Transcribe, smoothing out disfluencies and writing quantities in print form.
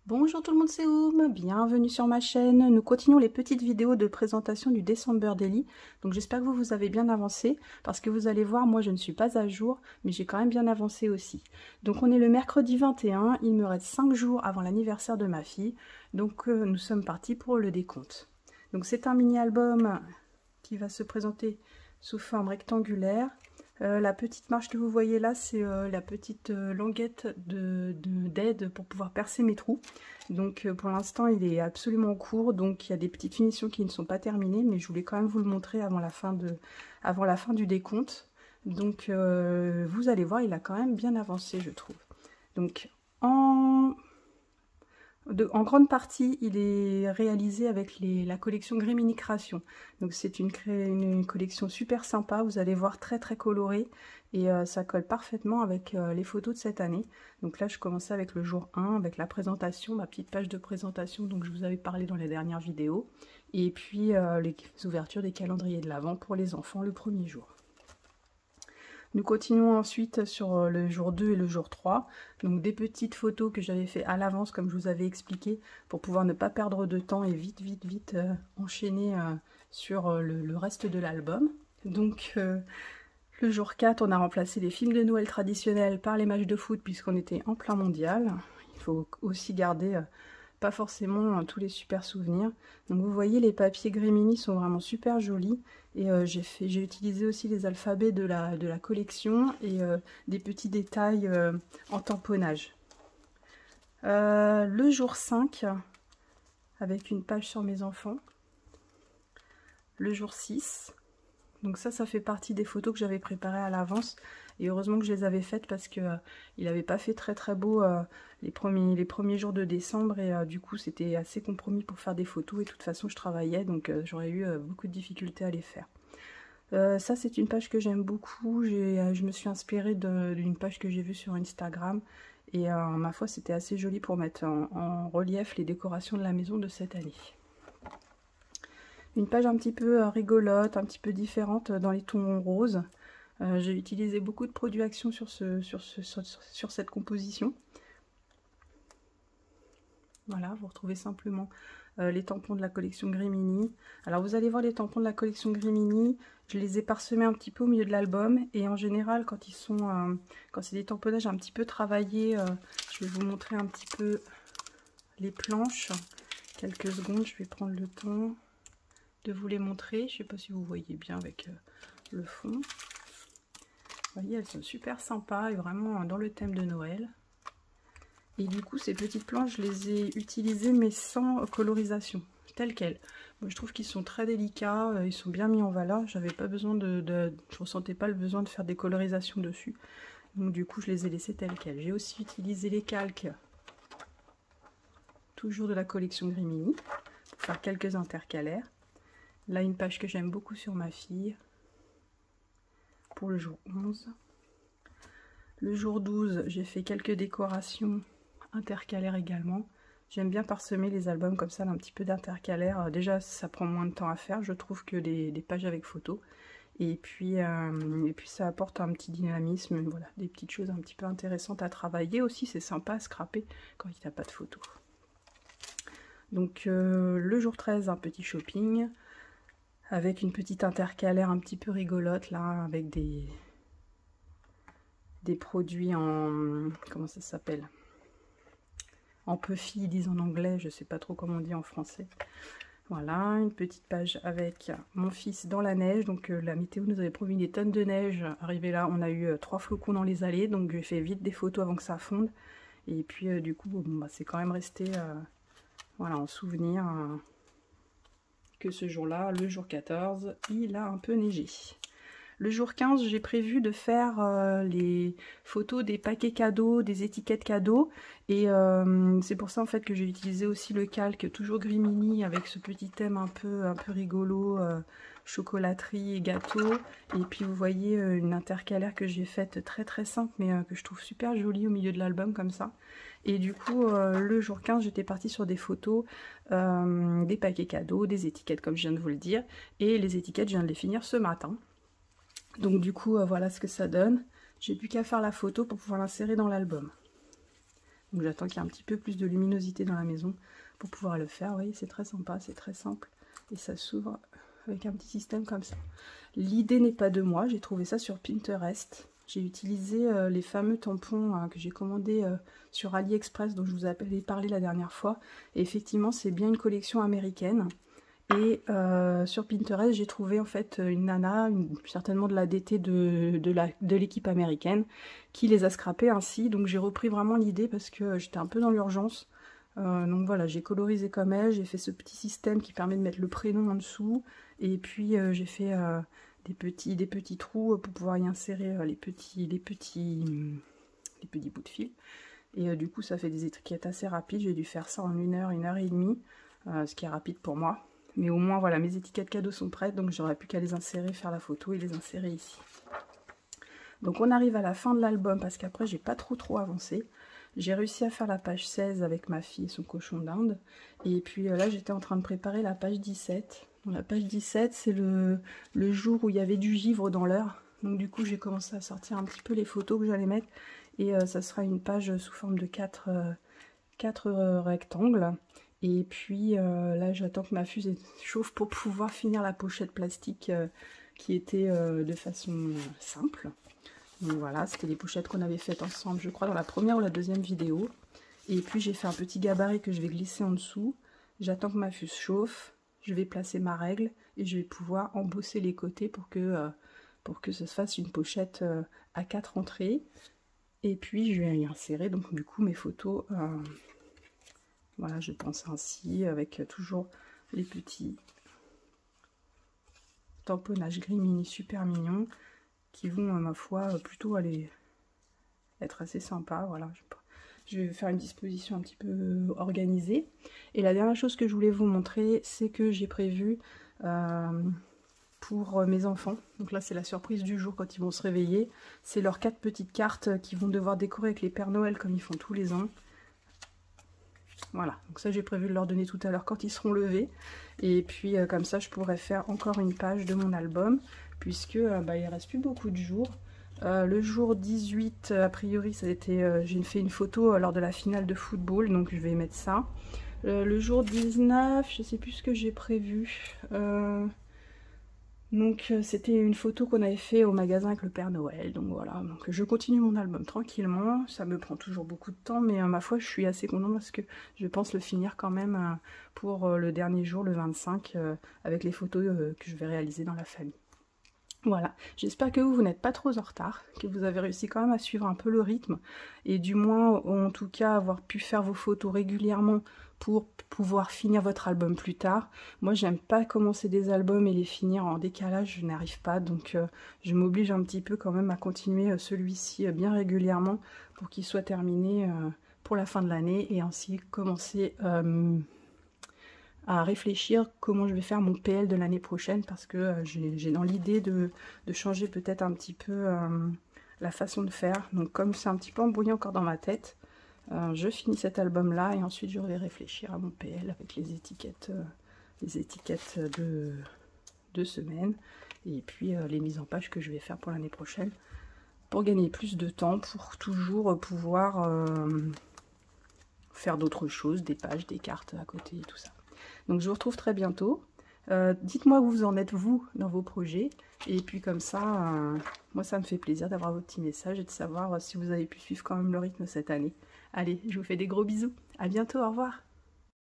Bonjour tout le monde, c'est Oum, bienvenue sur ma chaîne. Nous continuons les petites vidéos de présentation du December Daily. Donc j'espère que vous avez bien avancé, parce que vous allez voir, moi je ne suis pas à jour, mais j'ai quand même bien avancé aussi. Donc on est le mercredi 21, il me reste 5 jours avant l'anniversaire de ma fille, donc nous sommes partis pour le décompte. Donc c'est un mini-album qui va se présenter sous forme rectangulaire. La petite marche que vous voyez là, c'est la petite languette d'aide pour pouvoir percer mes trous. Donc pour l'instant, il est absolument court, donc il y a des petites finitions qui ne sont pas terminées, mais je voulais quand même vous le montrer avant la fin du décompte. Donc vous allez voir, il a quand même bien avancé, je trouve. Donc en grande partie, il est réalisé avec la collection Grimini Création. Donc c'est une collection super sympa, vous allez voir, très très colorée. Et ça colle parfaitement avec les photos de cette année. Donc là, je commençais avec le jour 1, avec la présentation, ma petite page de présentation dont je vous avais parlé dans les dernières vidéos. Et puis les ouvertures des calendriers de l'Avent pour les enfants le premier jour. Nous continuons ensuite sur le jour 2 et le jour 3, donc des petites photos que j'avais fait à l'avance comme je vous avais expliqué pour pouvoir ne pas perdre de temps et vite enchaîner sur le reste de l'album. Donc le jour 4, on a remplacé les films de Noël traditionnels par les matchs de foot puisqu'on était en plein mondial. Il faut aussi garder pas forcément tous les super souvenirs. Donc vous voyez, les papiers Grimini sont vraiment super jolis. Et j'ai utilisé aussi les alphabets de la collection et des petits détails en tamponnage. Le jour 5, avec une page sur mes enfants. Le jour 6. Donc ça fait partie des photos que j'avais préparées à l'avance. Et heureusement que je les avais faites parce que il n'avait pas fait très beau les premiers jours de décembre. Et du coup, c'était assez compromis pour faire des photos. Et de toute façon, je travaillais, donc j'aurais eu beaucoup de difficultés à les faire. Ça, c'est une page que j'aime beaucoup. Je me suis inspirée d'une page que j'ai vue sur Instagram. Et ma foi, c'était assez joli pour mettre en relief les décorations de la maison de cette année. Une page un petit peu rigolote, un petit peu différente dans les tons roses. J'ai utilisé beaucoup de produits Action sur cette composition. Voilà, vous retrouvez simplement les tampons de la collection Grimini. Alors vous allez voir, les tampons de la collection Grimini, je les ai parsemés un petit peu au milieu de l'album. Et en général, quand c'est des tamponnages un petit peu travaillés, je vais vous montrer un petit peu les planches. Quelques secondes, je vais prendre le temps de vous les montrer. Je ne sais pas si vous voyez bien avec le fond. Vous voyez, elles sont super sympas et vraiment dans le thème de Noël. Et du coup, ces petites planches, je les ai utilisées mais sans colorisation, telles quelles. Moi, je trouve qu'ils sont très délicats, ils sont bien mis en valeur. Je ressentais pas le besoin de faire des colorisations dessus. Donc du coup, je les ai laissées telles quelles. J'ai aussi utilisé les calques, toujours de la collection Grimini, pour faire quelques intercalaires. Là, une page que j'aime beaucoup sur ma fille, pour le jour 11. Le jour 12, j'ai fait quelques décorations intercalaires également. J'aime bien parsemer les albums comme ça d'un petit peu d'intercalaire. Déjà, ça prend moins de temps à faire, je trouve, que des pages avec photos. Et puis ça apporte un petit dynamisme, voilà, des petites choses un petit peu intéressantes à travailler aussi. C'est sympa à scraper quand il n'y a pas de photos. Donc le jour 13, un petit shopping avec une petite intercalaire un petit peu rigolote là, avec des produits en... comment ça s'appelle? En puffy, ils disent en anglais, je sais pas trop comment on dit en français. Voilà, une petite page avec mon fils dans la neige. Donc la météo nous avait promis des tonnes de neige. Arrivé là, on a eu 3 flocons dans les allées, donc j'ai fait vite des photos avant que ça fonde. Et puis du coup, bon, bah, c'est quand même resté voilà, en souvenir que ce jour-là, le jour 14, il a un peu neigé. Le jour 15, j'ai prévu de faire les photos des paquets cadeaux, des étiquettes cadeaux. Et c'est pour ça en fait que j'ai utilisé aussi le calque, toujours Grimini, avec ce petit thème un peu rigolo, chocolaterie et gâteau. Et puis vous voyez une intercalaire que j'ai faite très simple, mais que je trouve super jolie au milieu de l'album comme ça. Et du coup, le jour 15, j'étais partie sur des photos, des paquets cadeaux, des étiquettes comme je viens de vous le dire. Et les étiquettes, je viens de les finir ce matin. Donc du coup, voilà ce que ça donne. J'ai plus qu'à faire la photo pour pouvoir l'insérer dans l'album. Donc j'attends qu'il y ait un petit peu plus de luminosité dans la maison pour pouvoir le faire. Vous voyez, c'est très sympa, c'est très simple. Et ça s'ouvre avec un petit système comme ça. L'idée n'est pas de moi, j'ai trouvé ça sur Pinterest. J'ai utilisé les fameux tampons que j'ai commandés sur AliExpress dont je vous avais parlé la dernière fois. Et effectivement, c'est bien une collection américaine. Et sur Pinterest, j'ai trouvé en fait une nana, certainement de la DT de l'équipe américaine, qui les a scrapés ainsi. Donc j'ai repris vraiment l'idée parce que j'étais un peu dans l'urgence. Donc voilà, j'ai colorisé comme elle, j'ai fait ce petit système qui permet de mettre le prénom en dessous. Et puis j'ai fait des petits trous pour pouvoir y insérer les petits bouts de fil. Et du coup, ça fait des étiquettes assez rapides. J'ai dû faire ça en 1 heure, 1 heure et demie, ce qui est rapide pour moi. Mais au moins, voilà, mes étiquettes cadeaux sont prêtes, donc j'aurais plus qu'à les insérer, faire la photo et les insérer ici. Donc on arrive à la fin de l'album, parce qu'après, j'ai pas trop avancé. J'ai réussi à faire la page 16 avec ma fille et son cochon d'Inde. Et puis là, j'étais en train de préparer la page 17. Donc, la page 17, c'est le jour où il y avait du givre dans l'heure. Donc du coup, j'ai commencé à sortir un petit peu les photos que j'allais mettre. Et ça sera une page sous forme de 4 rectangles. Et puis là, j'attends que ma fusée chauffe pour pouvoir finir la pochette plastique qui était de façon simple. Donc voilà, c'était les pochettes qu'on avait faites ensemble, je crois, dans la première ou la deuxième vidéo. Et puis j'ai fait un petit gabarit que je vais glisser en dessous. J'attends que ma fuse chauffe, je vais placer ma règle et je vais pouvoir embosser les côtés pour que ça se fasse une pochette à 4 entrées. Et puis je vais y insérer donc du coup mes photos. Voilà, je pense ainsi, avec toujours les petits tamponnages gris mini super mignons qui vont, à ma foi, plutôt aller être assez sympa. Voilà, je vais faire une disposition un petit peu organisée. Et la dernière chose que je voulais vous montrer, c'est que j'ai prévu pour mes enfants, donc là c'est la surprise du jour quand ils vont se réveiller, c'est leurs 4 petites cartes qu'ils vont devoir décorer avec les Pères Noël comme ils font tous les ans. Voilà, donc ça j'ai prévu de leur donner tout à l'heure quand ils seront levés. Et puis comme ça je pourrais faire encore une page de mon album, puisque il reste plus beaucoup de jours. Le jour 18, a priori, ça a été, j'ai fait une photo lors de la finale de football, donc je vais mettre ça. Le jour 19, je sais plus ce que j'ai prévu. Donc c'était une photo qu'on avait fait au magasin avec le Père Noël, donc voilà, donc je continue mon album tranquillement, ça me prend toujours beaucoup de temps, mais ma foi je suis assez contente parce que je pense le finir quand même pour le dernier jour, le 25, avec les photos que je vais réaliser dans la famille. Voilà, j'espère que vous n'êtes pas trop en retard, que vous avez réussi quand même à suivre un peu le rythme, et du moins, en tout cas, avoir pu faire vos photos régulièrement pour pouvoir finir votre album plus tard. Moi, j'aime pas commencer des albums et les finir en décalage, je n'arrive pas, donc je m'oblige un petit peu quand même à continuer celui-ci bien régulièrement pour qu'il soit terminé pour la fin de l'année, et ainsi commencer à réfléchir comment je vais faire mon PL de l'année prochaine, parce que j'ai dans l'idée de changer peut-être un petit peu la façon de faire. Donc comme c'est un petit peu embrouillé encore dans ma tête, je finis cet album là et ensuite je vais réfléchir à mon PL avec les étiquettes de semaine, et puis les mises en page que je vais faire pour l'année prochaine, pour gagner plus de temps, pour toujours pouvoir faire d'autres choses, des pages, des cartes à côté et tout ça. Donc je vous retrouve très bientôt. Dites-moi où vous en êtes vous dans vos projets. Et puis comme ça, moi ça me fait plaisir d'avoir vos petits messages et de savoir si vous avez pu suivre quand même le rythme cette année. Allez, je vous fais des gros bisous. À bientôt, au revoir.